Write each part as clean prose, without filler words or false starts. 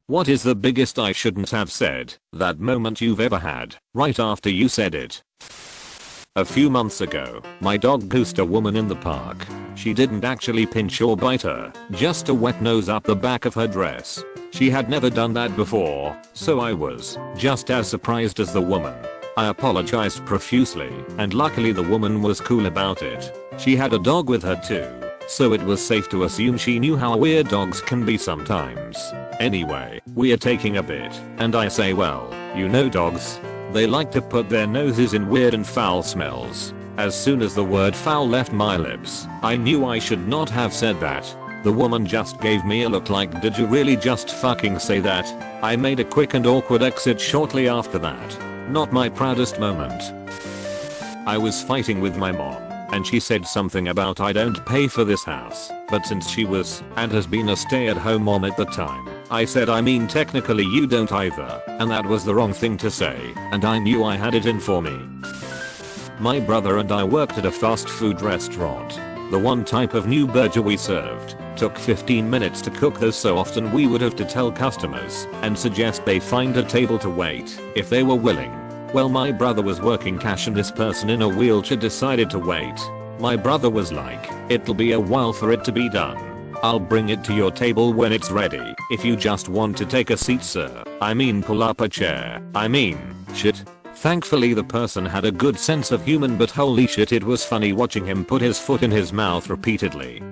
What is the biggest I shouldn't have said that moment you've ever had right after you said it? A few months ago, my dog goosed a woman in the park. She didn't actually pinch or bite her, just a wet nose up the back of her dress. She had never done that before, so I was just as surprised as the woman. I apologized profusely, and luckily the woman was cool about it. She had a dog with her too, so it was safe to assume she knew how weird dogs can be sometimes. Anyway, we are taking a bit, and I say, well, you know dogs. They like to put their noses in weird and foul smells. As soon as the word foul left my lips, I knew I should not have said that. The woman just gave me a look like, did you really just fucking say that? I made a quick and awkward exit shortly after that. Not my proudest moment. I was fighting with my mom, and she said something about I don't pay for this house, but since she was and has been a stay-at-home mom at the time, I said I mean technically you don't either, and that was the wrong thing to say, and I knew I had it in for me. My brother and I worked at a fast food restaurant. The one type of new burger we served took 15 minutes to cook, though so often we would have to tell customers and suggest they find a table to wait if they were willing. Well, my brother was working cash and this person in a wheelchair decided to wait. My brother was like, it'll be a while for it to be done. I'll bring it to your table when it's ready. If you just want to take a seat, sir. I mean pull up a chair. I mean, shit. Thankfully the person had a good sense of humor, but holy shit, it was funny watching him put his foot in his mouth repeatedly.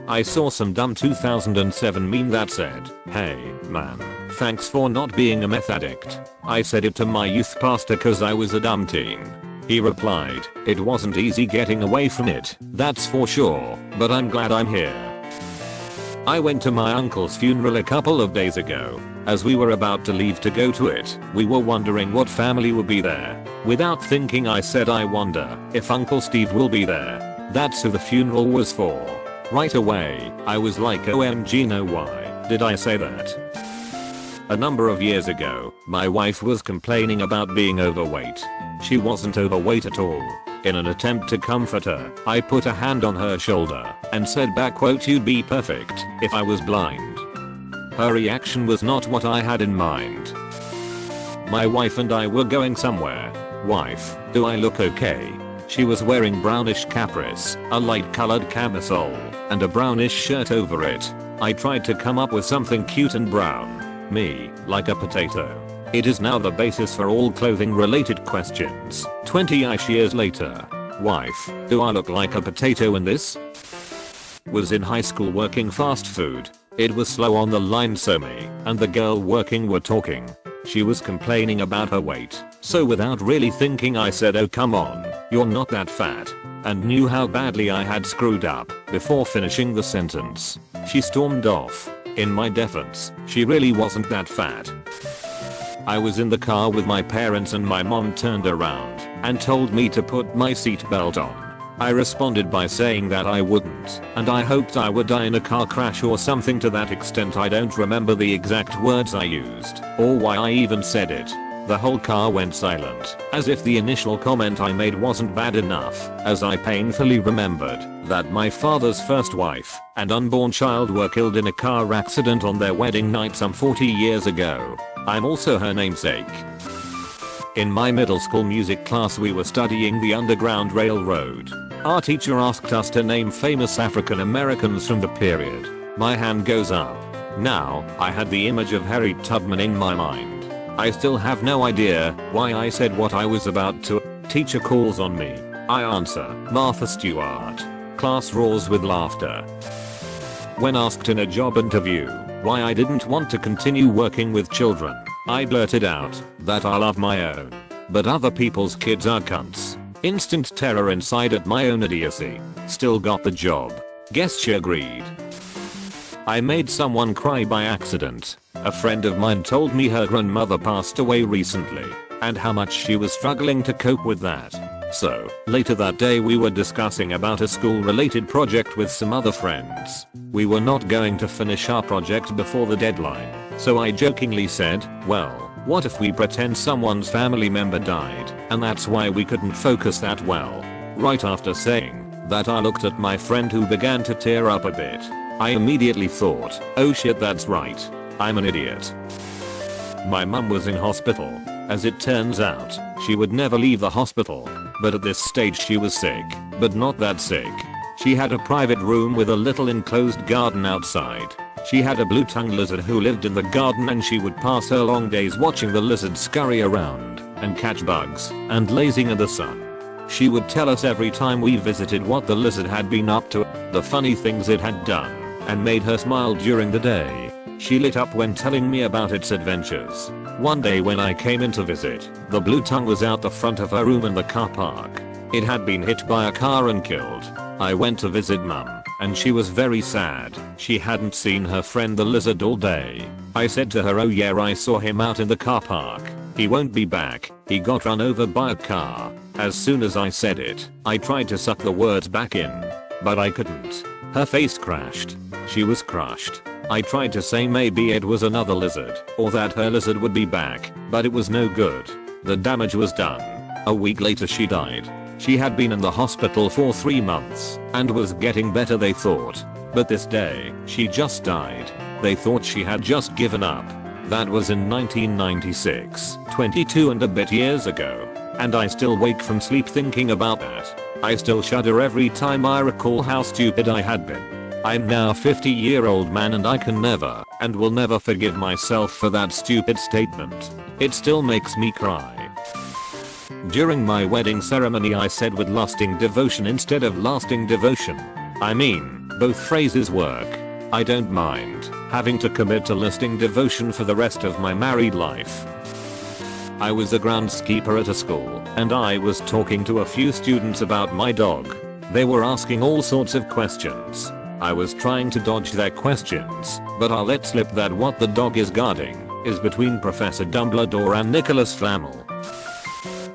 I saw some dumb 2007 meme that said, hey, man, thanks for not being a meth addict. I said it to my youth pastor cause I was a dumb teen. He replied, it wasn't easy getting away from it, that's for sure, but I'm glad I'm here. I went to my uncle's funeral a couple of days ago. As we were about to leave to go to it, we were wondering what family would be there. Without thinking I said, I wonder if Uncle Steve will be there. That's who the funeral was for. Right away, I was like, OMG, no, why did I say that? A number of years ago, my wife was complaining about being overweight. She wasn't overweight at all. In an attempt to comfort her, I put a hand on her shoulder and said back, quote, you'd be perfect if I was blind. Her reaction was not what I had in mind. My wife and I were going somewhere. Wife, do I look okay? She was wearing brownish capris, a light colored camisole, and a brownish shirt over it. I tried to come up with something cute and brown. Me, like a potato. It is now the basis for all clothing related questions. 20-ish years later. Wife, do I look like a potato in this? Was in high school working fast food. It was slow on the line, so me and the girl working were talking. She was complaining about her weight, so without really thinking I said, oh come on, you're not that fat, and knew how badly I had screwed up before finishing the sentence. She stormed off. In my defense, she really wasn't that fat. I was in the car with my parents and my mom turned around and told me to put my seatbelt on. I responded by saying that I wouldn't, and I hoped I would die in a car crash or something to that extent. I don't remember the exact words I used, or why I even said it. The whole car went silent, as if the initial comment I made wasn't bad enough, as I painfully remembered that my father's first wife and unborn child were killed in a car accident on their wedding night some 40 years ago. I'm also her namesake. In my middle school music class we were studying the Underground Railroad. Our teacher asked us to name famous African Americans from the period. My hand goes up. Now, I had the image of Harriet Tubman in my mind. I still have no idea why I said what I was about to. Teacher calls on me. I answer, Martha Stewart. Class roars with laughter. When asked in a job interview why I didn't want to continue working with children, I blurted out that I love my own, but other people's kids are cunts. Instant terror inside at my own idiocy. Still got the job. Guess she agreed. I made someone cry by accident. A friend of mine told me her grandmother passed away recently, and how much she was struggling to cope with that. So, later that day we were discussing about a school related project with some other friends. We were not going to finish our project before the deadline, so I jokingly said, well, what if we pretend someone's family member died, and that's why we couldn't focus that well? Right after saying that I looked at my friend who began to tear up a bit. I immediately thought, oh shit, that's right. I'm an idiot. My mum was in hospital. As it turns out, she would never leave the hospital. But at this stage she was sick, but not that sick. She had a private room with a little enclosed garden outside. She had a blue-tongued lizard who lived in the garden, and she would pass her long days watching the lizard scurry around and catch bugs and lazing in the sun. She would tell us every time we visited what the lizard had been up to, the funny things it had done, and made her smile during the day. She lit up when telling me about its adventures. One day when I came in to visit, the blue tongue was out the front of her room in the car park. It had been hit by a car and killed. I went to visit mum, and she was very sad. She hadn't seen her friend the lizard all day. I said to her, "Oh yeah, I saw him out in the car park. He won't be back. He got run over by a car." As soon as I said it, I tried to suck the words back in, but I couldn't. Her face crashed. She was crushed. I tried to say maybe it was another lizard, or that her lizard would be back, but it was no good. The damage was done. A week later she died. She had been in the hospital for 3 months, and was getting better they thought. But this day, she just died. They thought she had just given up. That was in 1996, 22 and a bit years ago. And I still wake from sleep thinking about that. I still shudder every time I recall how stupid I had been. I'm now a 50-year-old man, and I can never and will never forgive myself for that stupid statement. It still makes me cry. During my wedding ceremony I said with lusting devotion instead of lasting devotion. I mean, both phrases work. I don't mind having to commit to lasting devotion for the rest of my married life. I was a groundskeeper at a school, and I was talking to a few students about my dog. They were asking all sorts of questions. I was trying to dodge their questions, but I let slip that what the dog is guarding is between Professor Dumbledore and Nicholas Flamel.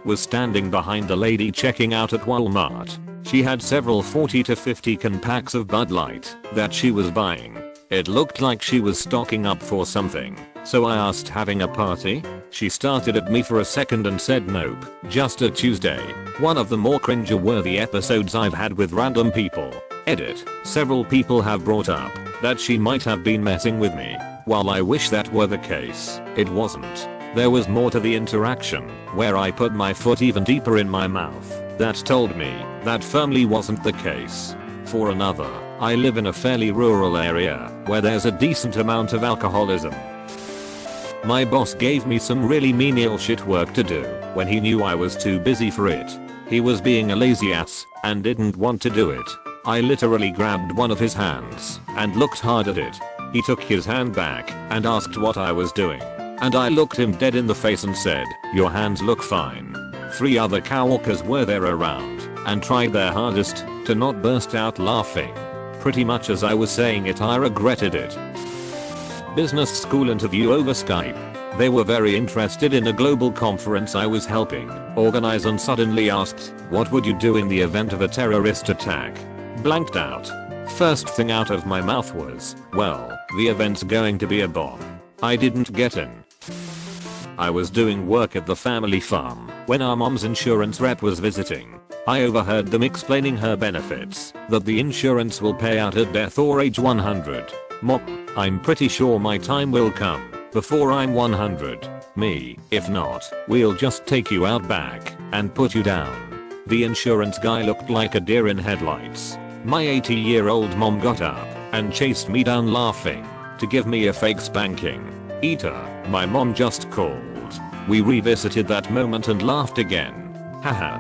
Was standing behind the lady checking out at Walmart. She had several 40 to 50 can packs of Bud Light that she was buying. It looked like she was stocking up for something, so I asked, "Having a party?" She started at me for a second and said, "Nope, just a Tuesday." One of the more cringe-worthy episodes I've had with random people. Edit. Several people have brought up that she might have been messing with me. While I wish that were the case, it wasn't. There was more to the interaction, where I put my foot even deeper in my mouth, that told me that firmly wasn't the case. For another, I live in a fairly rural area where there's a decent amount of alcoholism. My boss gave me some really menial shit work to do when he knew I was too busy for it. He was being a lazy ass and didn't want to do it. I literally grabbed one of his hands and looked hard at it. He took his hand back and asked what I was doing. And I looked him dead in the face and said, "Your hands look fine." 3 other coworkers were there around and tried their hardest to not burst out laughing. Pretty much as I was saying it, I regretted it. Business school interview over Skype. They were very interested in a global conference I was helping organize and suddenly asked, "What would you do in the event of a terrorist attack?" Blanked out. First thing out of my mouth was, "Well, the event's going to be a bomb." I didn't get in. I was doing work at the family farm when our mom's insurance rep was visiting. I overheard them explaining her benefits, that the insurance will pay out at death or age 100. "Mom, I'm pretty sure my time will come before I'm 100. Me, if not, we'll just take you out back and put you down." The insurance guy looked like a deer in headlights. My 80-year-old mom got up and chased me down laughing to give me a fake spanking. "Eater," my mom just called. We revisited that moment and laughed again. Haha.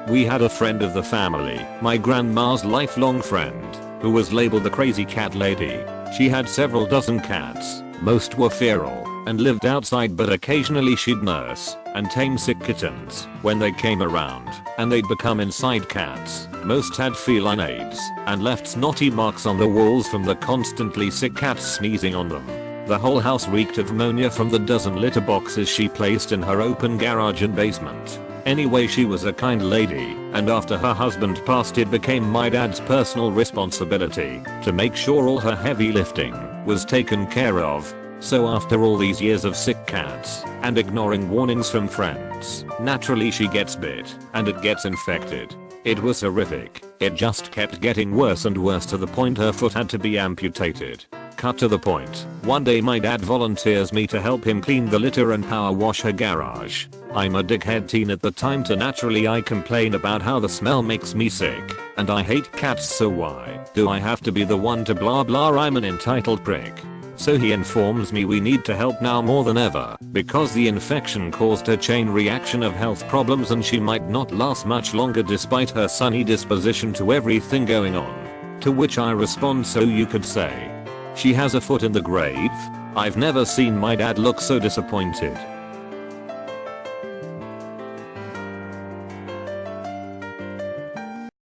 We had a friend of the family, my grandma's lifelong friend, who was labeled the crazy cat lady. She had several dozen cats. Most were feral and lived outside, but occasionally she'd nurse and tame sick kittens when they came around, and they'd become inside cats. Most had feline AIDS and left snotty marks on the walls from the constantly sick cats sneezing on them. The whole house reeked of ammonia from the dozen litter boxes she placed in her open garage and basement. Anyway, she was a kind lady, and after her husband passed it became my dad's personal responsibility to make sure all her heavy lifting was taken care of. So after all these years of sick cats and ignoring warnings from friends, naturally she gets bit and it gets infected. It was horrific. It just kept getting worse and worse to the point her foot had to be amputated. cut to the point. One day my dad volunteers me to help him clean the litter and power wash her garage. I'm a dickhead teen at the time, so naturally I complain about how the smell makes me sick, and I hate cats, so why do I have to be the one to blah blah, I'm an entitled prick. So he informs me we need to help now more than ever because the infection caused a chain reaction of health problems and she might not last much longer despite her sunny disposition to everything going on. To which I respond, so you could say she has a foot in the grave. I've never seen my dad look so disappointed.